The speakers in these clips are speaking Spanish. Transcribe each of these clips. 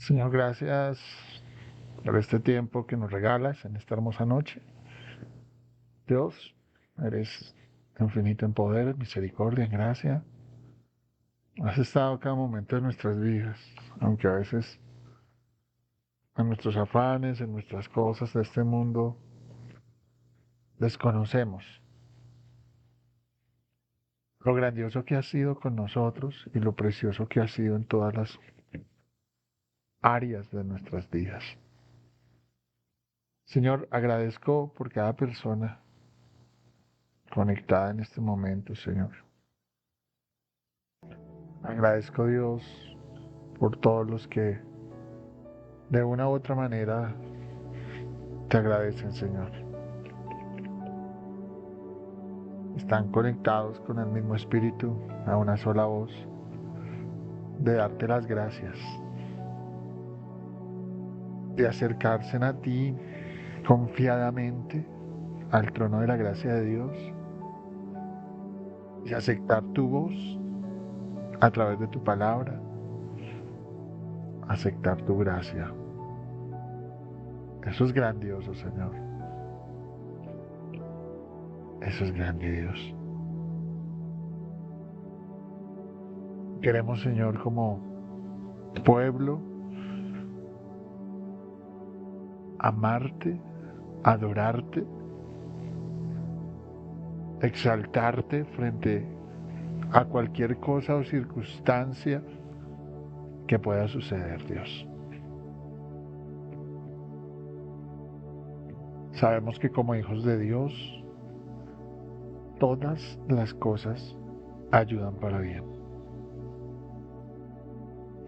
Señor, gracias por este tiempo que nos regalas en esta hermosa noche. Dios, eres infinito en poder, misericordia, en gracia. Has estado cada momento de nuestras vidas, aunque a veces en nuestros afanes, en nuestras cosas de este mundo, desconocemos lo grandioso que has sido con nosotros y lo precioso que has sido en todas las áreas de nuestras vidas. Señor, agradezco por cada persona conectada en este momento, Señor. Agradezco, Dios, por todos los que de una u otra manera te agradecen, Señor. Están conectados con el mismo espíritu, a una sola voz, de darte las gracias, de acercarse a ti confiadamente al trono de la gracia de Dios y aceptar tu voz a través de tu palabra, aceptar tu gracia. Eso es grandioso, Señor. Eso es grande, Dios. Queremos, Señor, como pueblo, amarte, adorarte, exaltarte frente a cualquier cosa o circunstancia que pueda suceder, Dios. Sabemos que como hijos de Dios, todas las cosas ayudan para bien.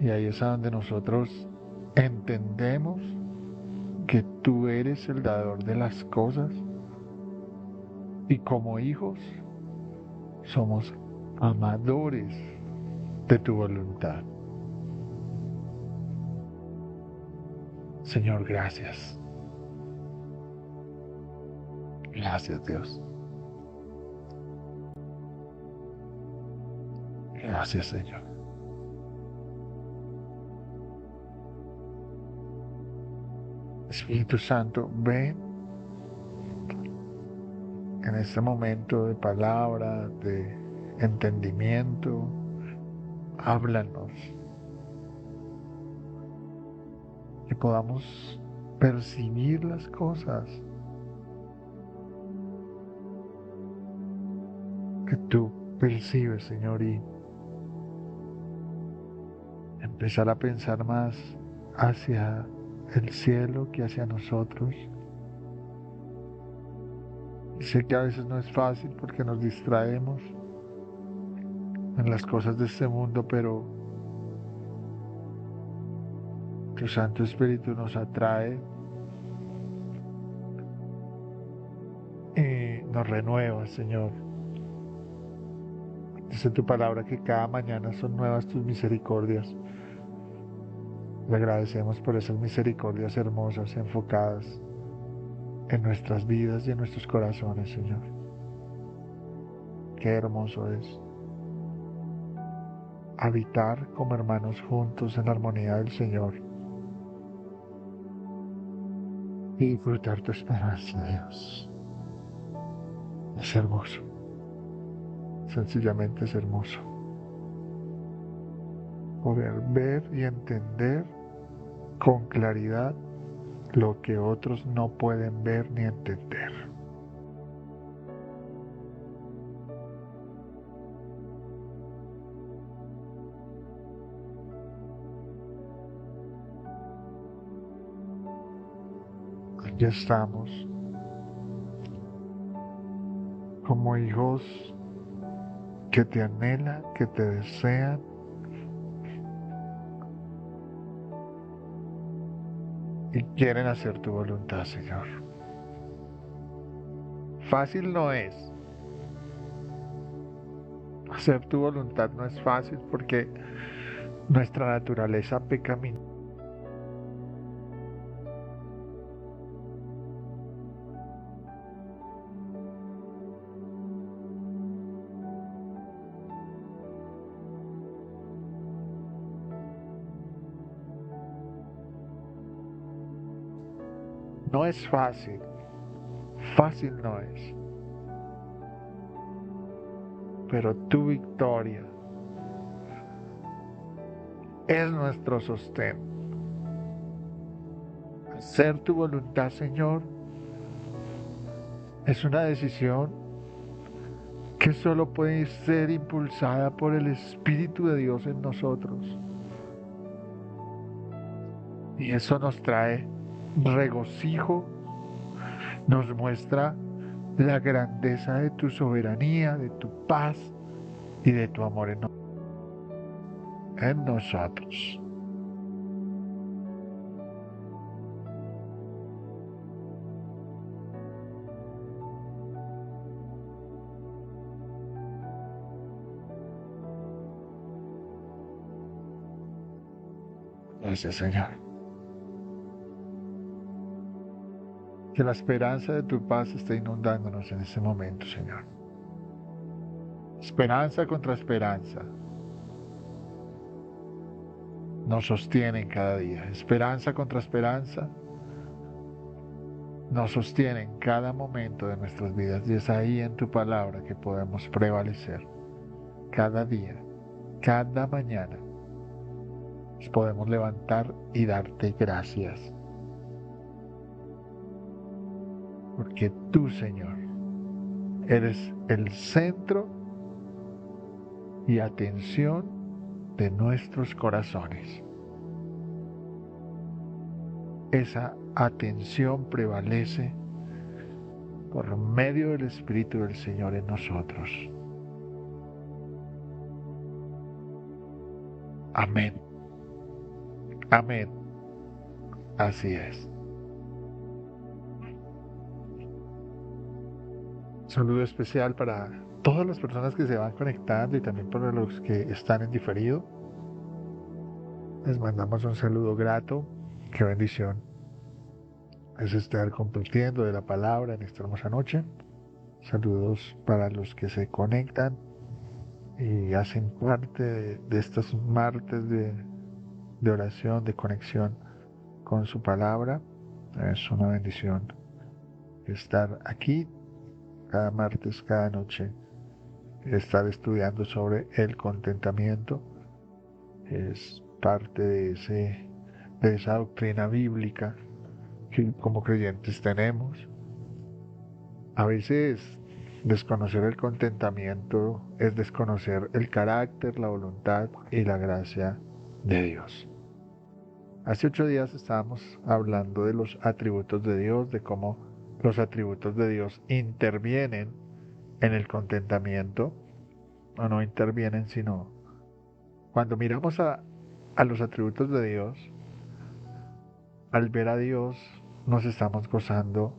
Y ahí es a donde nosotros entendemos que tú eres el dador de las cosas y como hijos somos amadores de tu voluntad. Señor, gracias. Gracias, Dios. Gracias, Señor. Espíritu Santo, ven en este momento de palabra, de entendimiento, háblanos, que podamos percibir las cosas que tú percibes, Señor, y empezar a pensar más hacia el cielo que hacia nosotros. Y sé que a veces no es fácil porque nos distraemos en las cosas de este mundo, pero tu Santo Espíritu nos atrae y nos renueva, Señor. Dice tu palabra que cada mañana son nuevas tus misericordias. Le agradecemos por esas misericordias hermosas enfocadas en nuestras vidas y en nuestros corazones, Señor. qué hermoso es habitar como hermanos juntos en la armonía del Señor y disfrutar tu esperanza, Dios. Es hermoso, sencillamente es hermoso poder ver y entender con claridad lo que otros no pueden ver ni entender. Aquí estamos como hijos que te anhelan, que te desean, y quieren hacer tu voluntad, Señor. Fácil no es. Hacer tu voluntad no es fácil porque nuestra naturaleza pecaminosa. No es fácil. Fácil no es. Pero tu victoria es nuestro sostén. Hacer tu voluntad, Señor, es una decisión que solo puede ser impulsada por el Espíritu de Dios en nosotros. Y eso nos trae regocijo, nos muestra la grandeza de tu soberanía, de tu paz y de tu amor en nosotros. Gracias, Señor. Que la esperanza de tu paz esté inundándonos en este momento, Señor. Esperanza contra esperanza nos sostiene en cada día. Esperanza contra esperanza nos sostiene en cada momento de nuestras vidas. Y es ahí en tu palabra que podemos prevalecer. Cada día, cada mañana, nos podemos levantar y darte gracias. Porque tú, Señor, eres el centro y atención de nuestros corazones. Esa atención prevalece por medio del Espíritu del Señor en nosotros. Amén. Amén. Así es. Saludo especial para todas las personas que se van conectando y también para los que están en diferido. Les mandamos un saludo grato. Qué bendición es estar compartiendo de la palabra en esta hermosa noche. Saludos para los que se conectan y hacen parte de estos martes de oración, de conexión con su palabra. Es una bendición estar aquí cada martes, cada noche, estar estudiando sobre el contentamiento. Es parte de esa doctrina bíblica que como creyentes tenemos. A veces desconocer el contentamiento es desconocer el carácter, la voluntad y la gracia de Dios. Hace 8 días estábamos hablando de los atributos de Dios, de cómo los atributos de Dios intervienen en el contentamiento, o no intervienen, sino cuando miramos a los atributos de Dios, al ver a Dios nos estamos gozando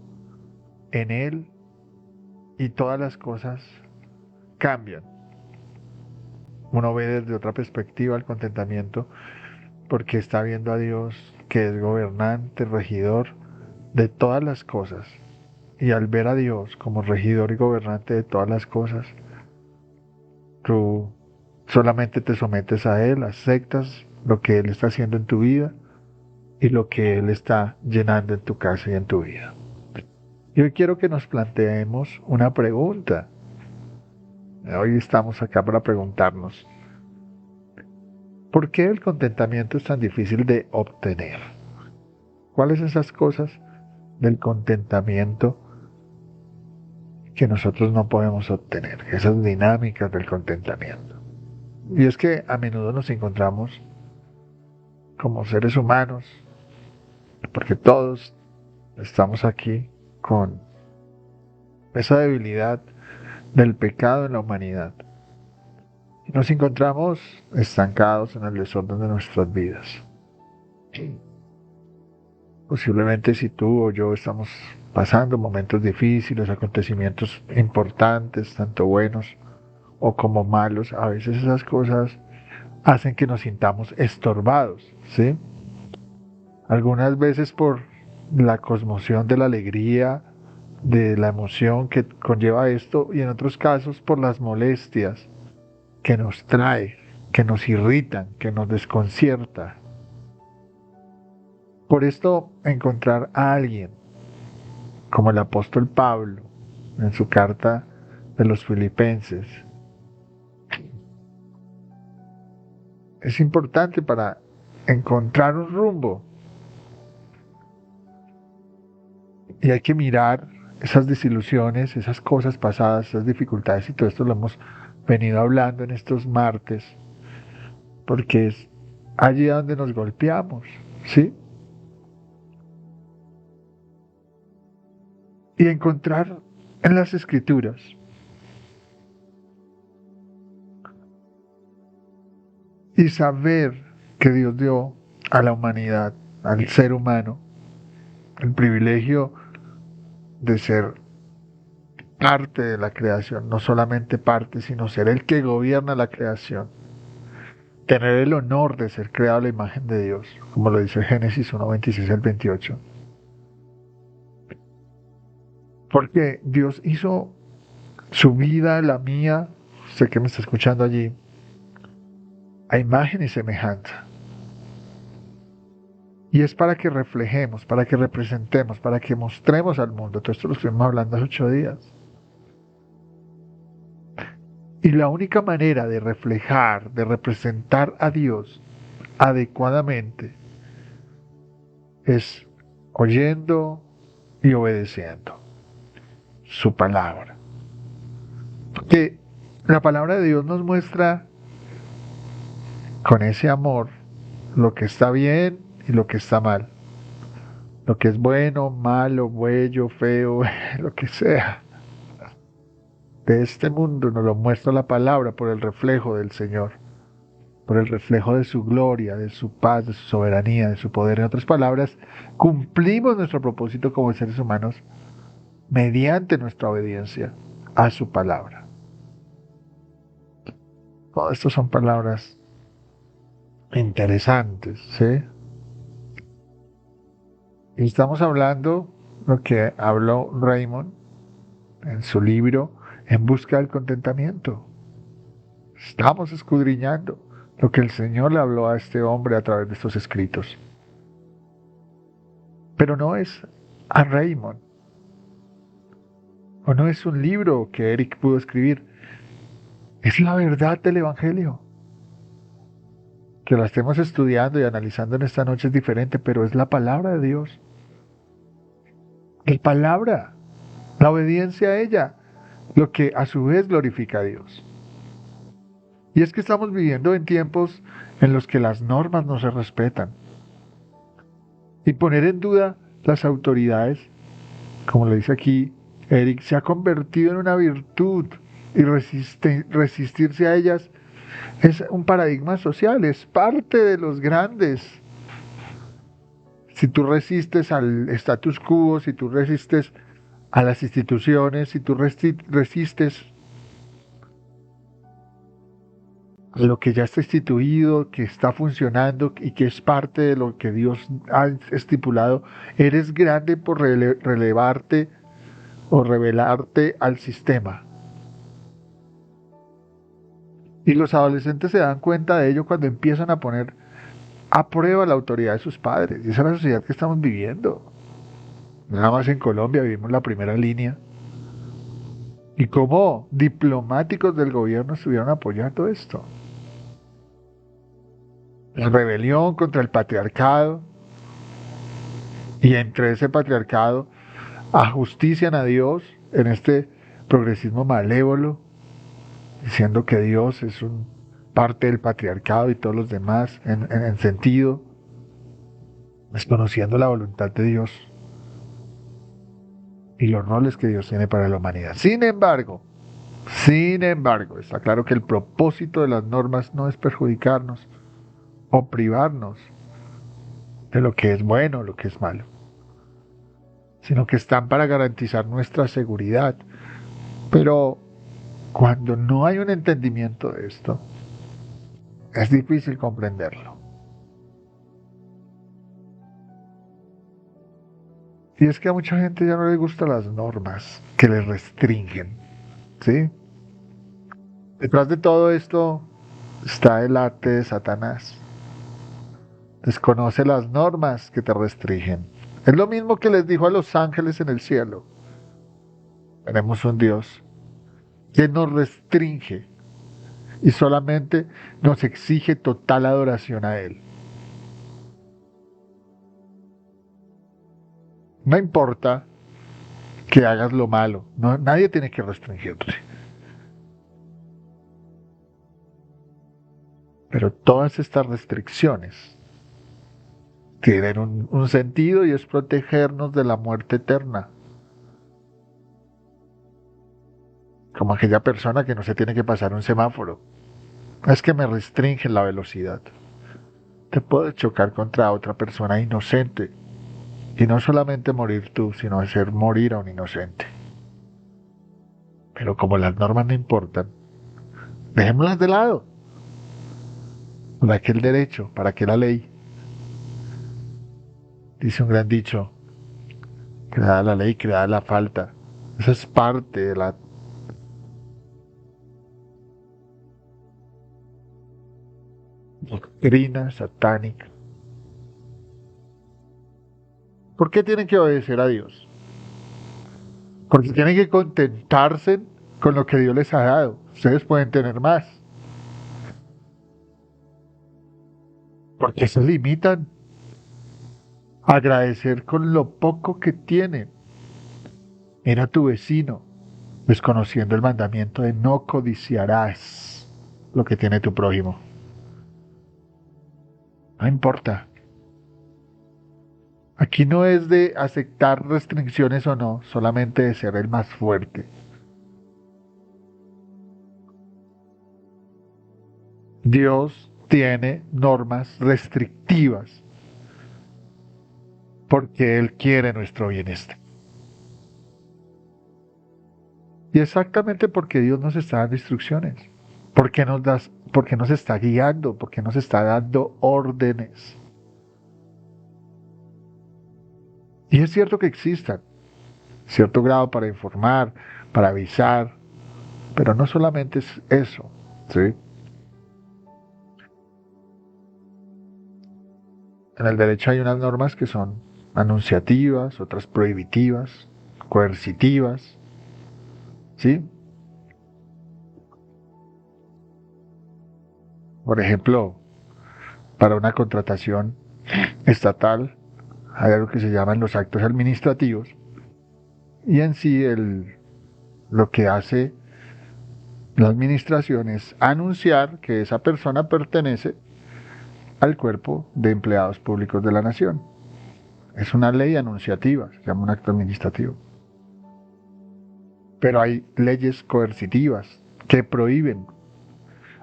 en Él y todas las cosas cambian. Uno ve desde otra perspectiva el contentamiento porque está viendo a Dios que es gobernante, regidor de todas las cosas. Y al ver a Dios como regidor y gobernante de todas las cosas, tú solamente te sometes a Él, aceptas lo que Él está haciendo en tu vida y lo que Él está llenando en tu casa y en tu vida. Y hoy quiero que nos planteemos una pregunta. Hoy estamos acá para preguntarnos, ¿por qué el contentamiento es tan difícil de obtener? ¿Cuáles son esas cosas del contentamiento que nosotros no podemos obtener? Esas dinámicas del contentamiento. Y es que a menudo nos encontramos como seres humanos, porque todos estamos aquí con esa debilidad del pecado en la humanidad. Y nos encontramos estancados en el desorden de nuestras vidas. Posiblemente si tú o yo estamos pasando momentos difíciles, acontecimientos importantes, tanto buenos o como malos, a veces esas cosas hacen que nos sintamos estorbados, ¿sí? Algunas veces por la conmoción de la alegría, de la emoción que conlleva esto, y en otros casos por las molestias que nos trae, que nos irritan, que nos desconcierta. Por esto, encontrar a alguien como el apóstol Pablo en su carta de los Filipenses es importante para encontrar un rumbo. Y hay que mirar esas desilusiones, esas cosas pasadas, esas dificultades, y todo esto lo hemos venido hablando en estos martes, porque es allí donde nos golpeamos, ¿sí? Y encontrar en las Escrituras y saber que Dios dio a la humanidad, al ser humano, el privilegio de ser parte de la creación, no solamente parte, sino ser el que gobierna la creación, tener el honor de ser creado a la imagen de Dios, como lo dice Génesis 1:26 al 28. Porque Dios hizo su vida, la mía, usted que me está escuchando allí, a imagen y semejanza. Y es para que reflejemos, para que representemos, para que mostremos al mundo. Todo esto lo estuvimos hablando hace 8 días. Y la única manera de reflejar, de representar a Dios adecuadamente es oyendo y obedeciendo su palabra. Porque la palabra de Dios nos muestra con ese amor lo que está bien y lo que está mal. Lo que es bueno, malo, bello, feo, lo que sea. De este mundo nos lo muestra la palabra por el reflejo del Señor, por el reflejo de su gloria, de su paz, de su soberanía, de su poder. En otras palabras, cumplimos nuestro propósito como seres humanos mediante nuestra obediencia a su palabra. Todo esto son palabras interesantes, ¿sí? Y estamos hablando lo que habló Raymond en su libro En busca del contentamiento. Estamos escudriñando lo que el Señor le habló a este hombre a través de estos escritos. Pero no es a Raymond, o no es un libro que Eric pudo escribir, es la verdad del Evangelio. Que la estemos estudiando y analizando en esta noche es diferente, pero es la palabra de Dios. La palabra, la obediencia a ella, lo que a su vez glorifica a Dios. Y es que estamos viviendo en tiempos en los que las normas no se respetan. Y poner en duda las autoridades, como le dice aquí Eric, se ha convertido en una virtud, y resistirse a ellas es un paradigma social, es parte de los grandes. Si tú resistes al status quo, si tú resistes a las instituciones, si tú resistes a lo que ya está instituido, que está funcionando y que es parte de lo que Dios ha estipulado, eres grande por relevarte o rebelarte al sistema. Y los adolescentes se dan cuenta de ello cuando empiezan a poner a prueba la autoridad de sus padres. Y esa es la sociedad que estamos viviendo. Nada más en Colombia vivimos la primera línea. Y cómo diplomáticos del gobierno estuvieron apoyando esto. La rebelión contra el patriarcado. Y entre ese patriarcado ajustician a Dios en este progresismo malévolo, diciendo que Dios es parte del patriarcado y todos los demás en sentido, desconociendo la voluntad de Dios y los roles que Dios tiene para la humanidad. Sin embargo, está claro que el propósito de las normas no es perjudicarnos o privarnos de lo que es bueno o lo que es malo, sino que están para garantizar nuestra seguridad. Pero cuando no hay un entendimiento de esto, es difícil comprenderlo. Y es que a mucha gente ya no le gustan las normas que les restringen, ¿sí? Detrás de todo esto está el arte de Satanás. Desconoce las normas que te restringen. Es lo mismo que les dijo a los ángeles en el cielo. Tenemos un Dios que nos restringe y solamente nos exige total adoración a Él. No importa que hagas lo malo, no, nadie tiene que restringirte. Pero todas estas restricciones tienen un sentido y es protegernos de la muerte eterna. Como aquella persona que no se tiene que pasar un semáforo. Es que me restringen la velocidad. Te puedes chocar contra otra persona inocente. Y no solamente morir tú, sino hacer morir a un inocente. Pero como las normas no importan, dejémoslas de lado. ¿Para qué el derecho? ¿Para qué la ley? Dice un gran dicho, creada la ley, creada la falta. Esa es parte de la doctrina satánica. ¿Por qué tienen que obedecer a Dios? Porque tienen que contentarse con lo que Dios les ha dado. Ustedes pueden tener más. Porque se limitan a agradecer con lo poco que tienen. Mira a tu vecino, desconociendo el mandamiento de no codiciarás lo que tiene tu prójimo. No importa. Aquí no es de aceptar restricciones o no, solamente de ser el más fuerte. Dios tiene normas restrictivas porque Él quiere nuestro bienestar. Y exactamente porque Dios nos está dando instrucciones, porque nos está guiando, porque nos está dando órdenes. Y es cierto que existan cierto grado para informar, para avisar, pero no solamente es eso, ¿sí? En el derecho hay unas normas que son anunciativas, otras prohibitivas, coercitivas, ¿sí? Por ejemplo, para una contratación estatal hay algo que se llaman los actos administrativos y en sí lo que hace la administración es anunciar que esa persona pertenece al cuerpo de empleados públicos de la nación. Es una ley anunciativa, se llama un acto administrativo. Pero hay leyes coercitivas que prohíben,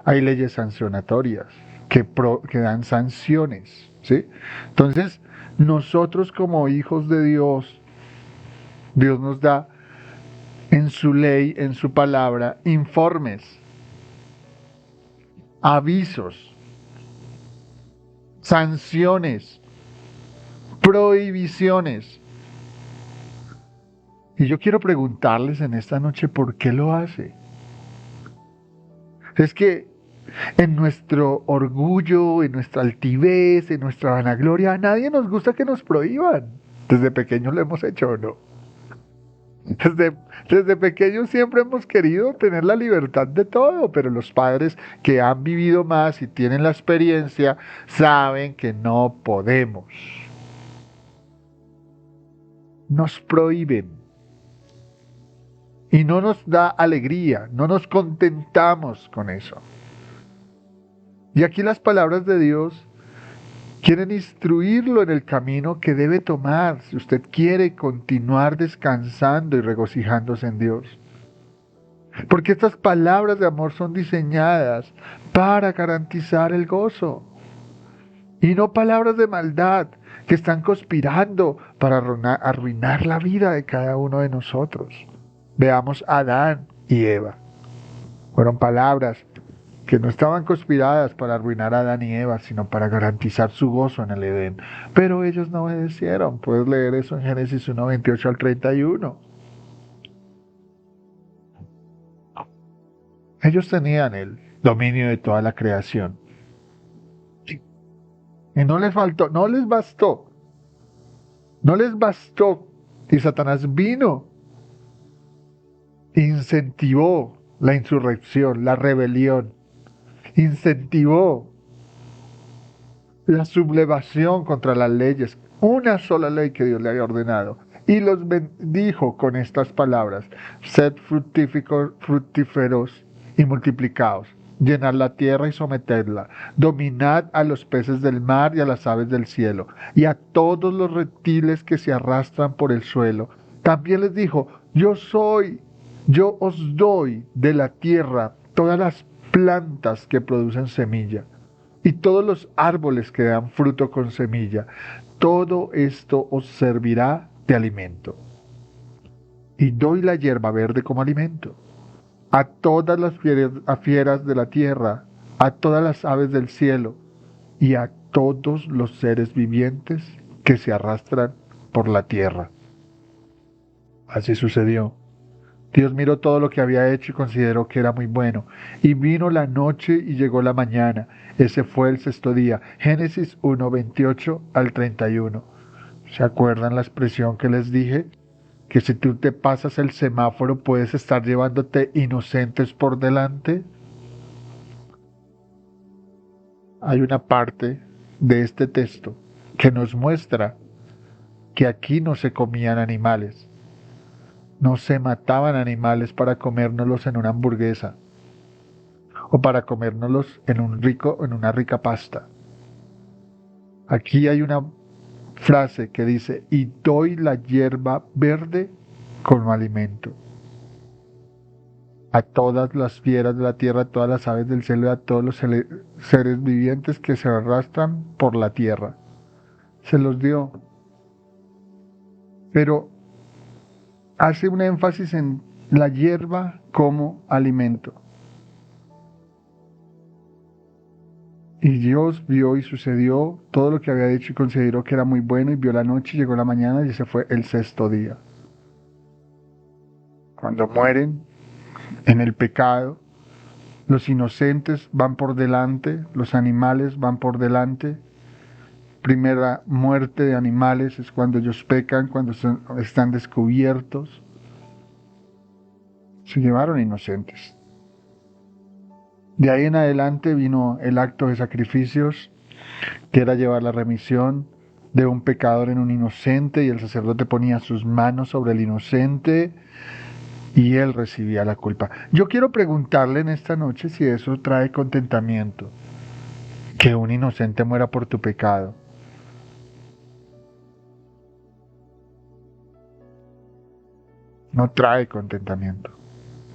hay leyes sancionatorias que dan sanciones, ¿sí? Entonces, nosotros como hijos de Dios, Dios nos da en su ley, en su palabra, informes, avisos, sanciones, prohibiciones. Y yo quiero preguntarles en esta noche por qué lo hace. Es que en nuestro orgullo, en nuestra altivez, en nuestra vanagloria, a nadie nos gusta que nos prohíban. Desde pequeños lo hemos hecho, ¿o no? Desde pequeños siempre hemos querido tener la libertad de todo, pero los padres que han vivido más y tienen la experiencia saben que no podemos. Nos prohíben. Y no nos da alegría, no nos contentamos con eso. Y aquí las palabras de Dios quieren instruirlo en el camino que debe tomar si usted quiere continuar descansando y regocijándose en Dios. Porque estas palabras de amor son diseñadas para garantizar el gozo. Y no palabras de maldad que están conspirando para arruinar la vida de cada uno de nosotros. Veamos a Adán y Eva. Fueron palabras que no estaban conspiradas para arruinar a Adán y Eva, sino para garantizar su gozo en el Edén. Pero ellos no obedecieron. Puedes leer eso en Génesis 1, 28 al 31. Ellos tenían el dominio de toda la creación. Y no les faltó, no les bastó. No les bastó. Y Satanás vino, incentivó la insurrección, la rebelión. Incentivó la sublevación contra las leyes, una sola ley que Dios le había ordenado, y los bendijo con estas palabras: sed fructíferos y multiplicaos, llenad la tierra y sometedla, dominad a los peces del mar y a las aves del cielo, y a todos los reptiles que se arrastran por el suelo. También les dijo: yo os doy de la tierra todas las plantas que producen semilla y todos los árboles que dan fruto con semilla. Todo esto os servirá de alimento. Y doy la hierba verde como alimento a todas las fieras de la tierra, a todas las aves del cielo y a todos los seres vivientes que se arrastran por la tierra. Así sucedió. Dios miró todo lo que había hecho y consideró que era muy bueno. Y vino la noche y llegó la mañana. Ese fue el sexto día. Génesis 1, 28 al 31. ¿Se acuerdan la expresión que les dije? Que si tú te pasas el semáforo puedes estar llevándote inocentes por delante. Hay una parte de este texto que nos muestra que aquí no se comían animales. No se mataban animales para comérnoslos en una hamburguesa o para comérnoslos en una rica pasta. Aquí hay una frase que dice: y doy la hierba verde como alimento a todas las fieras de la tierra, a todas las aves del cielo y a todos los seres vivientes que se arrastran por la tierra. Se los dio. Pero hace un énfasis en la hierba como alimento. Y Dios vio y sucedió todo lo que había dicho y consideró que era muy bueno, y vio la noche y llegó la mañana y ese fue el sexto día. Cuando mueren en el pecado, los inocentes van por delante, los animales van por delante. Primera muerte de animales es cuando ellos pecan, cuando están descubiertos. Se llevaron inocentes. De ahí en adelante vino el acto de sacrificios, que era llevar la remisión de un pecador en un inocente, y el sacerdote ponía sus manos sobre el inocente y él recibía la culpa. Yo quiero preguntarle en esta noche si eso trae contentamiento, que un inocente muera por tu pecado. No trae contentamiento,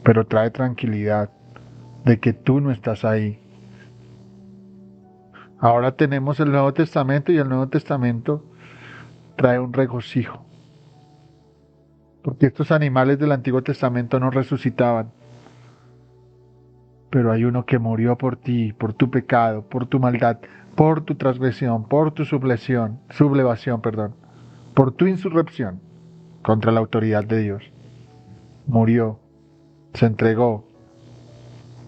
pero trae tranquilidad de que tú no estás ahí. Ahora tenemos el Nuevo Testamento y el Nuevo Testamento trae un regocijo. Porque estos animales del Antiguo Testamento no resucitaban. Pero hay uno que murió por ti, por tu pecado, por tu maldad, por tu transgresión, por tu sublevación, por tu insurrección contra la autoridad de Dios. Murió, se entregó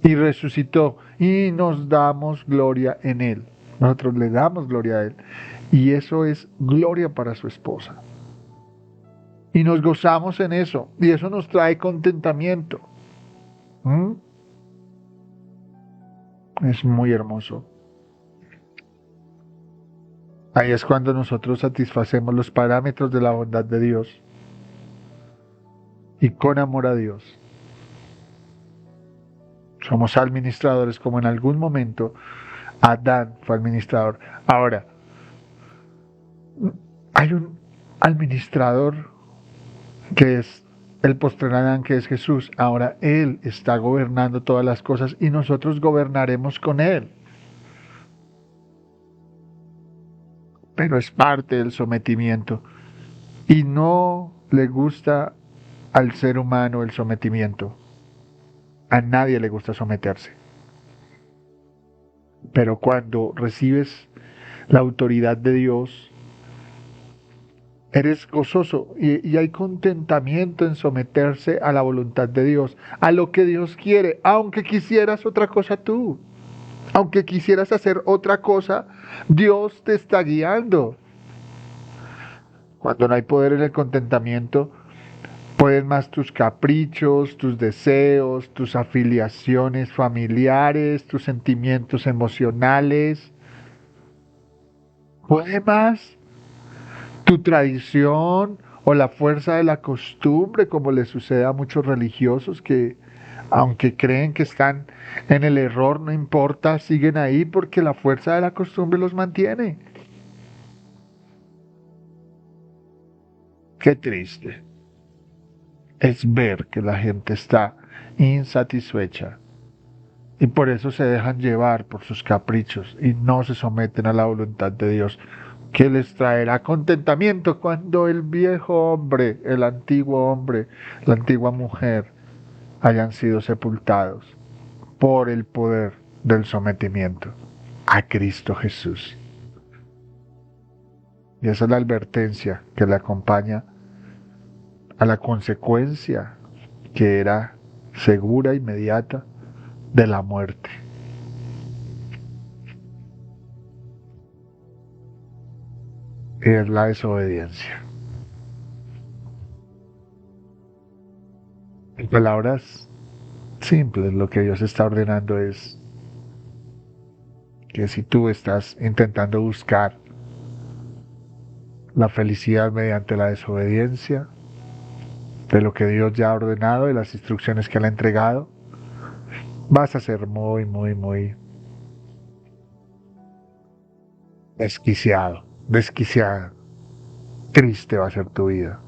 y resucitó. y nos damos gloria en Él. Nosotros le damos gloria a Él. Y eso es gloria para su esposa. Y nos gozamos en eso. Y eso nos trae contentamiento. ¿Mm? Es muy hermoso. Ahí es cuando nosotros satisfacemos los parámetros de la bondad de Dios. Y con amor a Dios. Somos administradores como en algún momento Adán fue administrador. Ahora, hay un administrador que es el postrer Adán, que es Jesús. Ahora Él está gobernando todas las cosas y nosotros gobernaremos con Él. Pero es parte del sometimiento. Y no le gusta al ser humano el sometimiento. A nadie le gusta someterse. Pero cuando recibes la autoridad de Dios, eres gozoso y hay contentamiento en someterse a la voluntad de Dios, a lo que Dios quiere, aunque quisieras otra cosa tú, aunque quisieras hacer otra cosa, Dios te está guiando. Cuando no hay poder en el contentamiento, pueden más tus caprichos, tus deseos, tus afiliaciones familiares, tus sentimientos emocionales. Puede más tu tradición o la fuerza de la costumbre, como le sucede a muchos religiosos que, aunque creen que están en el error, no importa, siguen ahí porque la fuerza de la costumbre los mantiene. Qué triste es ver que la gente está insatisfecha y por eso se dejan llevar por sus caprichos y no se someten a la voluntad de Dios, que les traerá contentamiento cuando el viejo hombre, el antiguo hombre, la antigua mujer hayan sido sepultados por el poder del sometimiento a Cristo Jesús. Y esa es la advertencia que le acompaña a la consecuencia que era segura, inmediata, de la muerte. Es la desobediencia. En palabras simples, lo que Dios está ordenando es que si tú estás intentando buscar la felicidad mediante la desobediencia de lo que Dios ya ha ordenado, de las instrucciones que Él ha entregado, vas a ser muy, muy, muy desquiciado, desquiciada. Triste va a ser tu vida.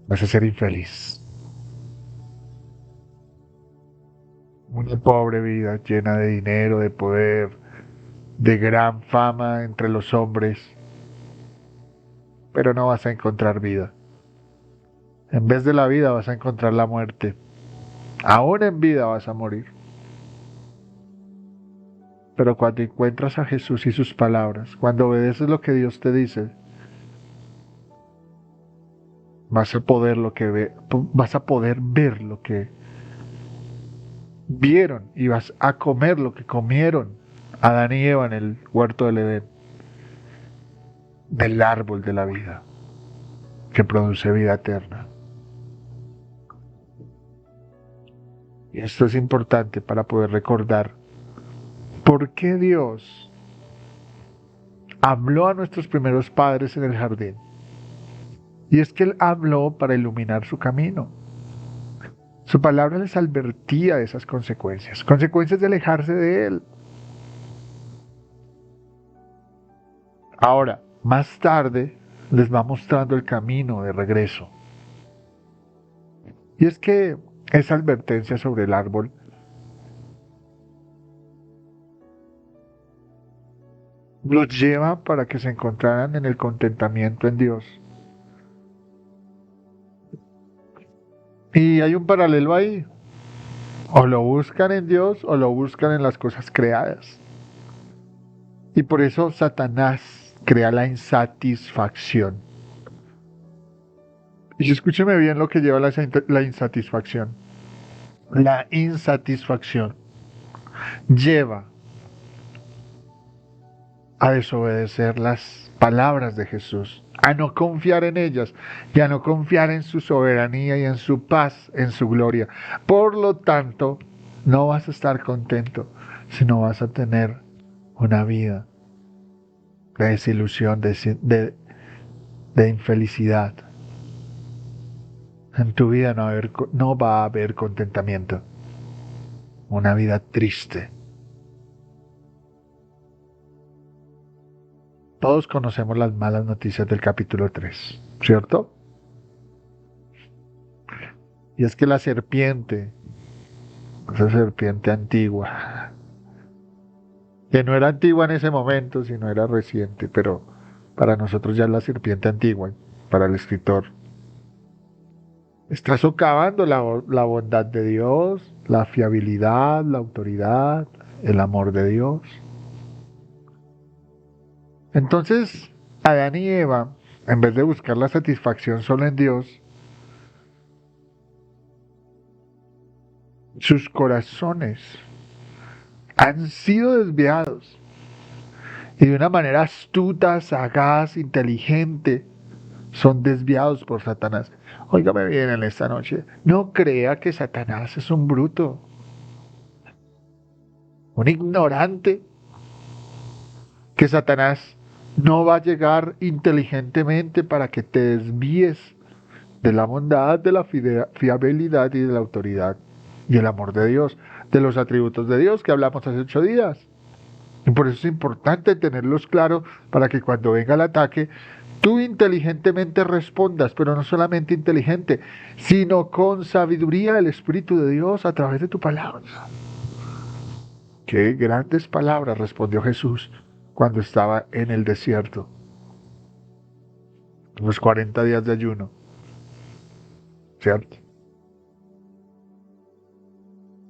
Vas a ser infeliz. Una pobre vida llena de dinero, de poder, de gran fama entre los hombres, pero no vas a encontrar vida. En vez de la vida vas a encontrar la muerte. Aún en vida vas a morir. Pero cuando encuentras a Jesús y sus palabras, cuando obedeces lo que Dios te dice, vas a poder ver lo que vieron y vas a comer lo que comieron Adán y Eva en el huerto del Edén, del árbol de la vida que produce vida eterna. Y esto es importante para poder recordar por qué Dios habló a nuestros primeros padres en el jardín. Y es que Él habló para iluminar su camino. Su palabra les advertía de esas consecuencias, consecuencias de alejarse de Él. Ahora, más tarde, les va mostrando el camino de regreso. Y es que esa advertencia sobre el árbol los lleva para que se encontraran en el contentamiento en Dios. Y hay un paralelo ahí. O lo buscan en Dios o lo buscan en las cosas creadas. Y por eso Satanás crea la insatisfacción. Y escúcheme bien lo que lleva la insatisfacción. La insatisfacción lleva a desobedecer las palabras de Jesús, a no confiar en ellas y a no confiar en su soberanía y en su paz, en su gloria. Por lo tanto, no vas a estar contento, sino vas a tener una vida de desilusión, de infelicidad. En tu vida no va a haber contentamiento. Una vida triste. Todos conocemos las malas noticias del capítulo 3, ¿cierto? Y es que la serpiente, esa serpiente antigua, que no era antigua en ese momento, sino era reciente, pero para nosotros ya es la serpiente antigua, para el escritor, está socavando la bondad de Dios, la fiabilidad, la autoridad, el amor de Dios. Entonces, Adán y Eva, en vez de buscar la satisfacción solo en Dios, sus corazones han sido desviados y de una manera astuta, sagaz, inteligente, son desviados por Satanás. Óigame bien en esta noche, no crea que Satanás es un bruto, un ignorante, que Satanás no va a llegar inteligentemente para que te desvíes de la bondad, de la fiabilidad y de la autoridad y el amor de Dios, de los atributos de Dios que hablamos hace 8 días. Y por eso es importante tenerlos claros para que cuando venga el ataque, tú inteligentemente respondas, pero no solamente inteligente, sino con sabiduría del Espíritu de Dios a través de tu palabra. Qué grandes palabras respondió Jesús cuando estaba en el desierto, los 40 días de ayuno, ¿cierto?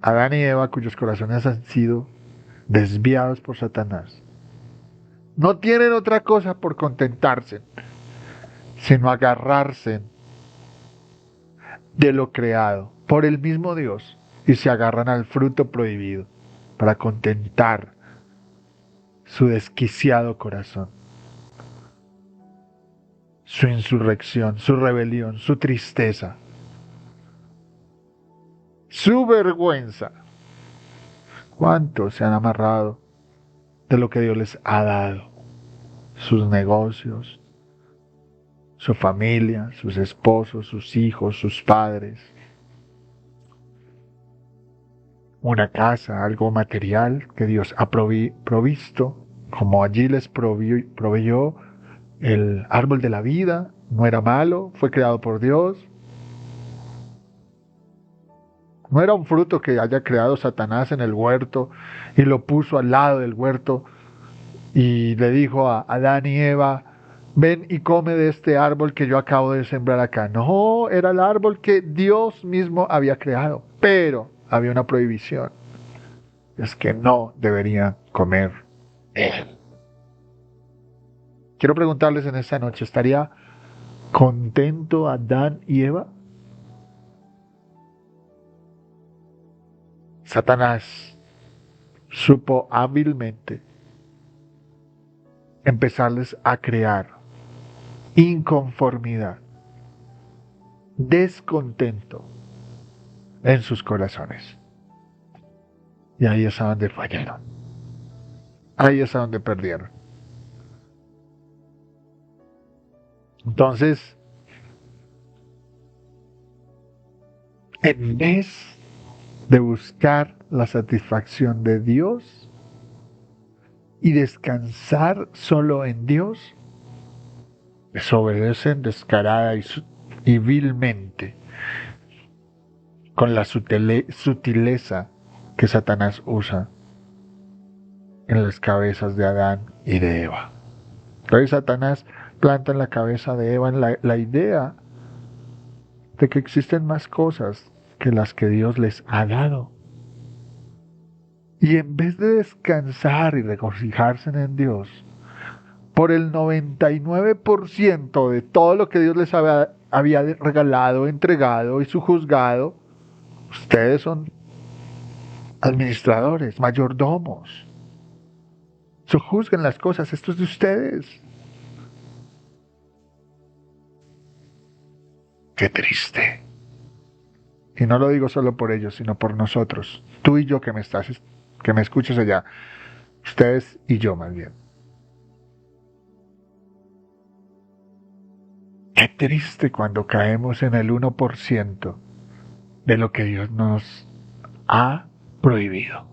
Adán y Eva, cuyos corazones han sido desviados por Satanás, no tienen otra cosa por contentarse, sino agarrarse de lo creado por el mismo Dios y se agarran al fruto prohibido para contentar su desquiciado corazón, su insurrección, su rebelión, su tristeza, su vergüenza. ¿Cuántos se han amarrado de lo que Dios les ha dado? Sus negocios, su familia, sus esposos, sus hijos, sus padres, una casa, algo material que Dios ha provisto, como allí les proveyó el árbol de la vida, no era malo, fue creado por Dios. No era un fruto que haya creado Satanás en el huerto y lo puso al lado del huerto y le dijo a Adán y Eva, ven y come de este árbol que yo acabo de sembrar acá. No, era el árbol que Dios mismo había creado, pero había una prohibición. Es que no deberían comer él. Quiero preguntarles en esta noche, ¿estaría contento Adán y Eva? Satanás supo hábilmente empezarles a crear inconformidad, descontento en sus corazones. Y ahí es a donde fallaron. Ahí es a donde perdieron. Entonces, en vez de buscar la satisfacción de Dios y descansar solo en Dios, desobedecen descarada y vilmente con la sutileza que Satanás usa en las cabezas de Adán y de Eva. Entonces Satanás planta en la cabeza de Eva la idea de que existen más cosas que las que Dios les ha dado. Y en vez de descansar y regocijarse en Dios, por el 99% de todo lo que Dios les había regalado, entregado y sujuzgado, Ustedes son administradores, mayordomos. Sojuzguen las cosas, esto es de ustedes. Qué triste. Y no lo digo solo por ellos, sino por nosotros. Tú y yo que me escuchas allá. Ustedes y yo más bien. Qué triste cuando caemos en el 1% de lo que Dios nos ha prohibido.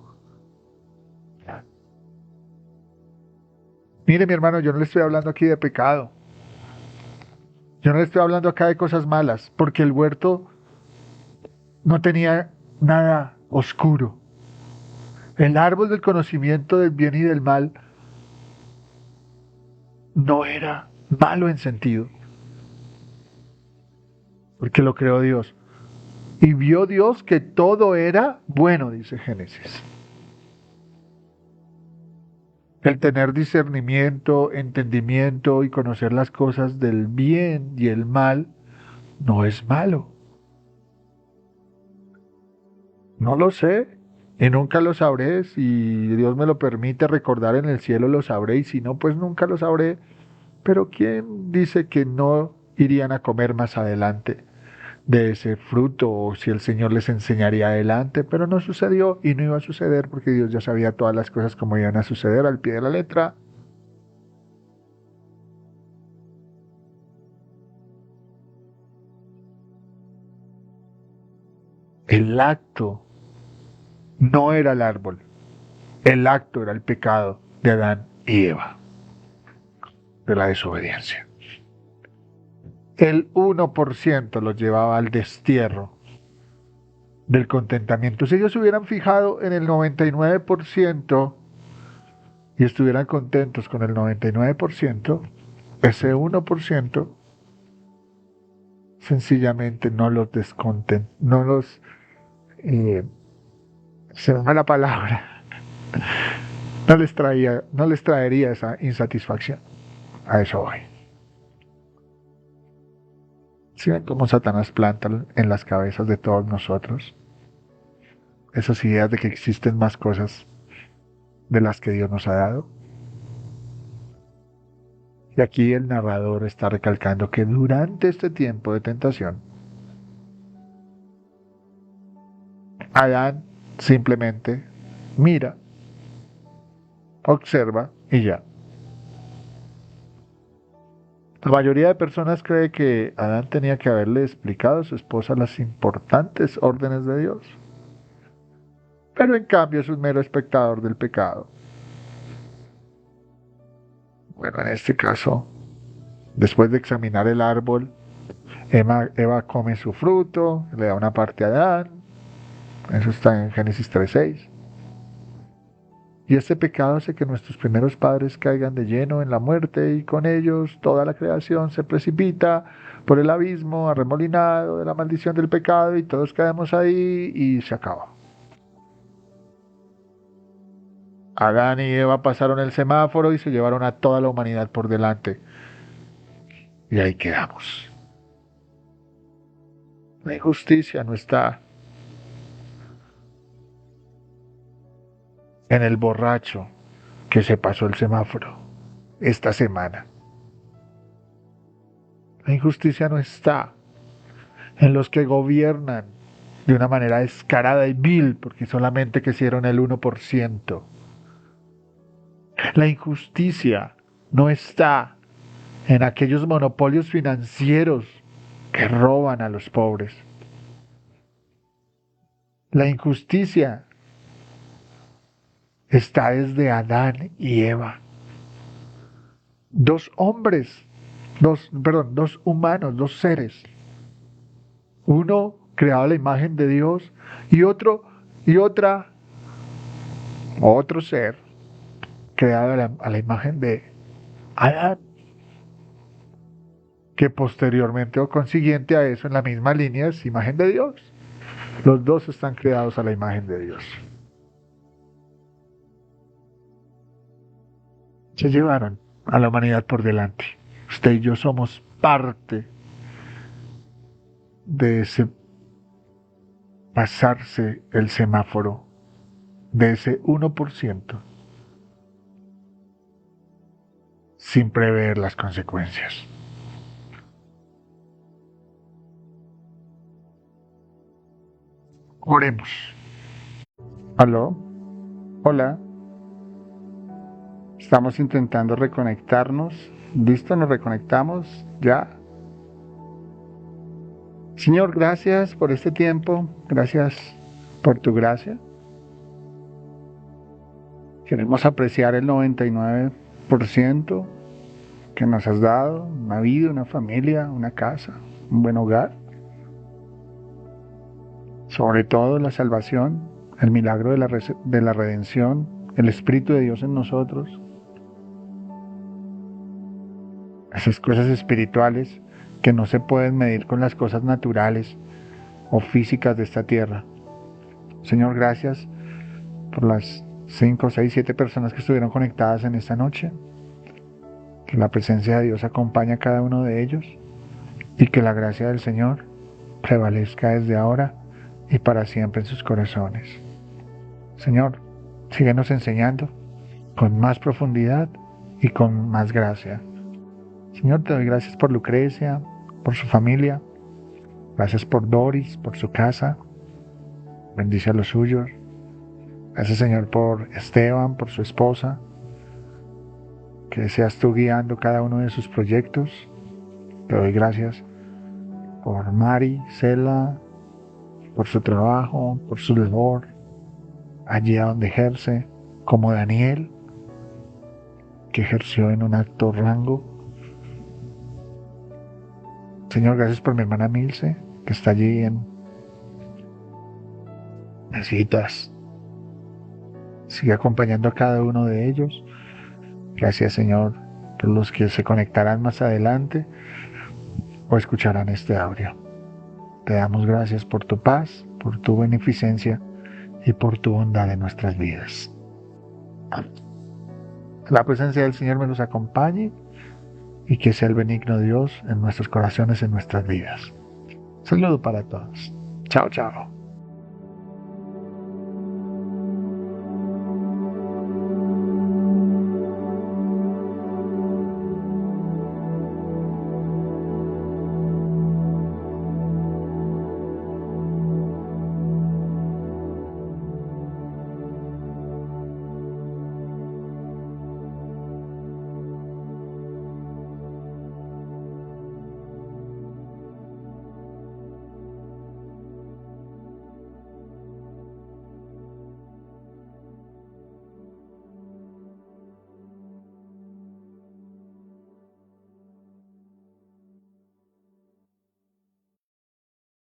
Mire, mi hermano, yo no le estoy hablando aquí de pecado. Yo no le estoy hablando acá de cosas malas, porque el huerto no tenía nada oscuro. El árbol del conocimiento del bien y del mal no era malo en sentido, porque lo creó Dios. Y vio Dios que todo era bueno, dice Génesis. El tener discernimiento, entendimiento y conocer las cosas del bien y el mal no es malo. No lo sé y nunca lo sabré. Si Dios me lo permite recordar en el cielo lo sabré y si no, pues nunca lo sabré. Pero ¿quién dice que no irían a comer más adelante de ese fruto o si el Señor les enseñaría adelante? Pero no sucedió y no iba a suceder porque Dios ya sabía todas las cosas como iban a suceder al pie de la letra. El acto no era el árbol, el acto era el pecado de Adán y Eva, de la desobediencia. El 1% los llevaba al destierro del contentamiento. Si ellos se hubieran fijado en el 99% y estuvieran contentos con el 99%, ese 1% sencillamente no los desconten, no los... se me va la palabra, no les traería esa insatisfacción. A eso voy. ¿Sí ven cómo Satanás planta en las cabezas de todos nosotros esas ideas de que existen más cosas de las que Dios nos ha dado? Y aquí el narrador está recalcando que durante este tiempo de tentación, Adán simplemente mira, observa y ya. La mayoría de personas cree que Adán tenía que haberle explicado a su esposa las importantes órdenes de Dios. Pero en cambio es un mero espectador del pecado. Bueno, en este caso, después de examinar el árbol, Eva come su fruto, le da una parte a Adán. Eso está en Génesis 3:6. Y este pecado hace que nuestros primeros padres caigan de lleno en la muerte y con ellos toda la creación se precipita por el abismo arremolinado de la maldición del pecado y todos caemos ahí y se acaba. Adán y Eva pasaron el semáforo y se llevaron a toda la humanidad por delante. Y ahí quedamos. La injusticia no está en el borracho que se pasó el semáforo esta semana. La injusticia no está en los que gobiernan de una manera descarada y vil porque solamente quisieron el 1%. La injusticia no está en aquellos monopolios financieros que roban a los pobres. La injusticia está desde Adán y Eva. Dos humanos, dos seres. Uno creado a la imagen de Dios y otro ser creado a la imagen de Adán, que posteriormente o consiguiente a eso en la misma línea es imagen de Dios. Los dos están creados a la imagen de Dios. Se llevaron a la humanidad por delante. Usted y yo somos parte de ese pasarse el semáforo de ese 1% sin prever las consecuencias. Oremos. ¿Aló? Hola. Estamos intentando reconectarnos. ¿Listo? ¿Nos reconectamos? ¿Ya? Señor, gracias por este tiempo. Gracias por tu gracia. Queremos apreciar el 99% que nos has dado, una vida, una familia, una casa, un buen hogar. Sobre todo la salvación, el milagro de la redención, el Espíritu de Dios en nosotros. Esas cosas espirituales que no se pueden medir con las cosas naturales o físicas de esta tierra. Señor, gracias por las 5, 6, 7 personas que estuvieron conectadas en esta noche. Que la presencia de Dios acompañe a cada uno de ellos y que la gracia del Señor prevalezca desde ahora y para siempre en sus corazones. Señor, síguenos enseñando con más profundidad y con más gracia. Señor, te doy gracias por Lucrecia, por su familia. Gracias por Doris, por su casa. Bendice a los suyos. Gracias, Señor, por Esteban, por su esposa. Que seas tú guiando cada uno de sus proyectos. Te doy gracias por Mari, Cela, por su trabajo, por su labor, allí a donde ejerce, como Daniel, que ejerció en un alto rango. Señor, gracias por mi hermana Milce, que está allí en citas. Sigue acompañando a cada uno de ellos. Gracias, Señor, por los que se conectarán más adelante o escucharán este audio. Te damos gracias por tu paz, por tu beneficencia y por tu bondad en nuestras vidas. La presencia del Señor me los acompañe y que sea el benigno Dios en nuestros corazones, en nuestras vidas. Saludo para todos. Chao, chao.